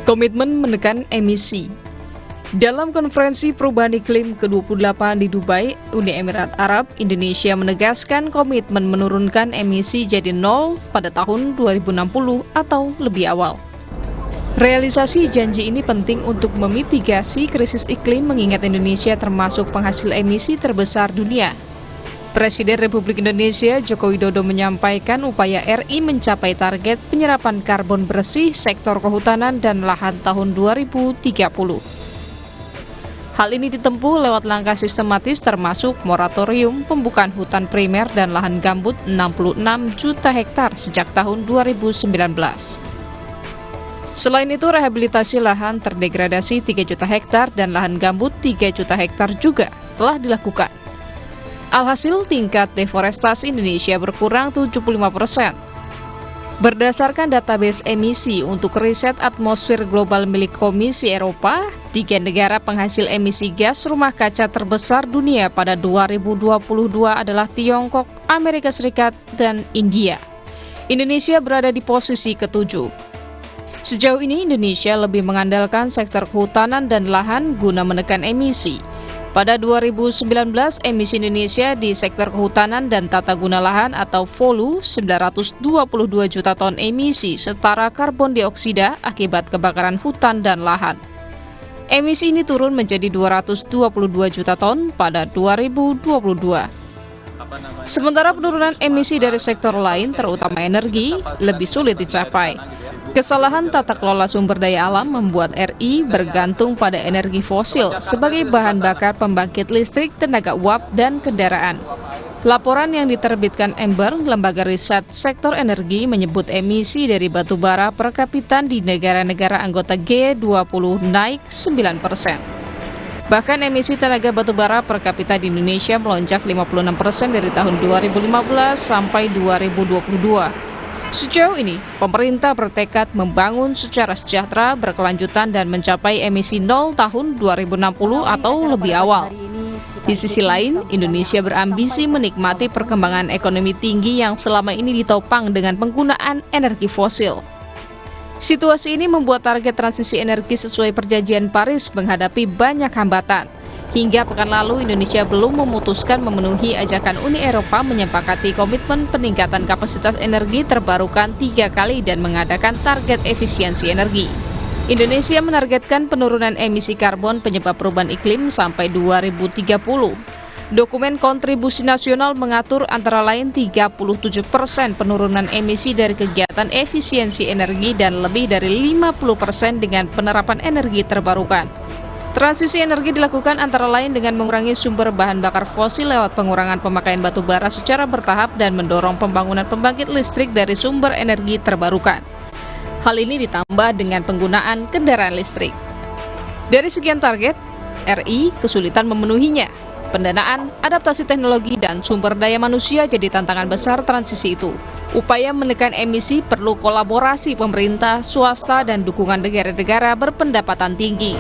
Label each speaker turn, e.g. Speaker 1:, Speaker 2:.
Speaker 1: Komitmen menekan emisi. Dalam konferensi perubahan iklim ke-28 di Dubai, Uni Emirat Arab, Indonesia menegaskan komitmen menurunkan emisi jadi nol pada tahun 2060 atau lebih awal. Realisasi janji ini penting untuk memitigasi krisis iklim mengingat Indonesia termasuk penghasil emisi terbesar dunia. Presiden Republik Indonesia Joko Widodo menyampaikan upaya RI mencapai target penyerapan karbon bersih sektor kehutanan dan lahan tahun 2030. Hal ini ditempuh lewat langkah sistematis termasuk moratorium pembukaan hutan primer dan lahan gambut 66 juta hektar sejak tahun 2019. Selain itu, rehabilitasi lahan terdegradasi 3 juta hektar dan lahan gambut 3 juta hektar juga telah dilakukan. Alhasil, tingkat deforestasi Indonesia berkurang 75%. Berdasarkan database emisi untuk riset atmosfer global milik Komisi Eropa, 3 negara penghasil emisi gas rumah kaca terbesar dunia pada 2022 adalah Tiongkok, Amerika Serikat, dan India. Indonesia berada di posisi ke-7. Sejauh ini, Indonesia lebih mengandalkan sektor kehutanan dan lahan guna menekan emisi. Pada 2019, emisi Indonesia di sektor kehutanan dan tata guna lahan atau VOLU 922 juta ton emisi setara karbon dioksida akibat kebakaran hutan dan lahan. Emisi ini turun menjadi 222 juta ton pada 2022. Sementara penurunan emisi dari sektor lain, terutama energi, lebih sulit dicapai. Kesalahan tata kelola sumber daya alam membuat RI bergantung pada energi fosil sebagai bahan bakar pembangkit listrik, tenaga uap, dan kendaraan. Laporan yang diterbitkan Ember, lembaga riset sektor energi, menyebut emisi dari batu bara per kapita di negara-negara anggota G20 naik 9%. Bahkan emisi tenaga batu bara per kapita di Indonesia melonjak 56% dari tahun 2015 sampai 2022. Sejauh ini, pemerintah bertekad membangun secara sejahtera, berkelanjutan, dan mencapai emisi nol tahun 2060 atau lebih awal. Di sisi lain, Indonesia berambisi menikmati perkembangan ekonomi tinggi yang selama ini ditopang dengan penggunaan energi fosil. Situasi ini membuat target transisi energi sesuai perjanjian Paris menghadapi banyak hambatan. Hingga pekan lalu, Indonesia belum memutuskan memenuhi ajakan Uni Eropa menyepakati komitmen peningkatan kapasitas energi terbarukan 3 kali dan mengadakan target efisiensi energi. Indonesia menargetkan penurunan emisi karbon penyebab perubahan iklim sampai 2030. Dokumen kontribusi nasional mengatur antara lain 37% penurunan emisi dari kegiatan efisiensi energi dan lebih dari 50% dengan penerapan energi terbarukan. Transisi energi dilakukan antara lain dengan mengurangi sumber bahan bakar fosil lewat pengurangan pemakaian batu bara secara bertahap dan mendorong pembangunan pembangkit listrik dari sumber energi terbarukan. Hal ini ditambah dengan penggunaan kendaraan listrik. Dari sekian target, RI kesulitan memenuhinya. Pendanaan, adaptasi teknologi, dan sumber daya manusia jadi tantangan besar transisi itu. Upaya menekan emisi perlu kolaborasi pemerintah, swasta, dan dukungan negara-negara berpendapatan tinggi.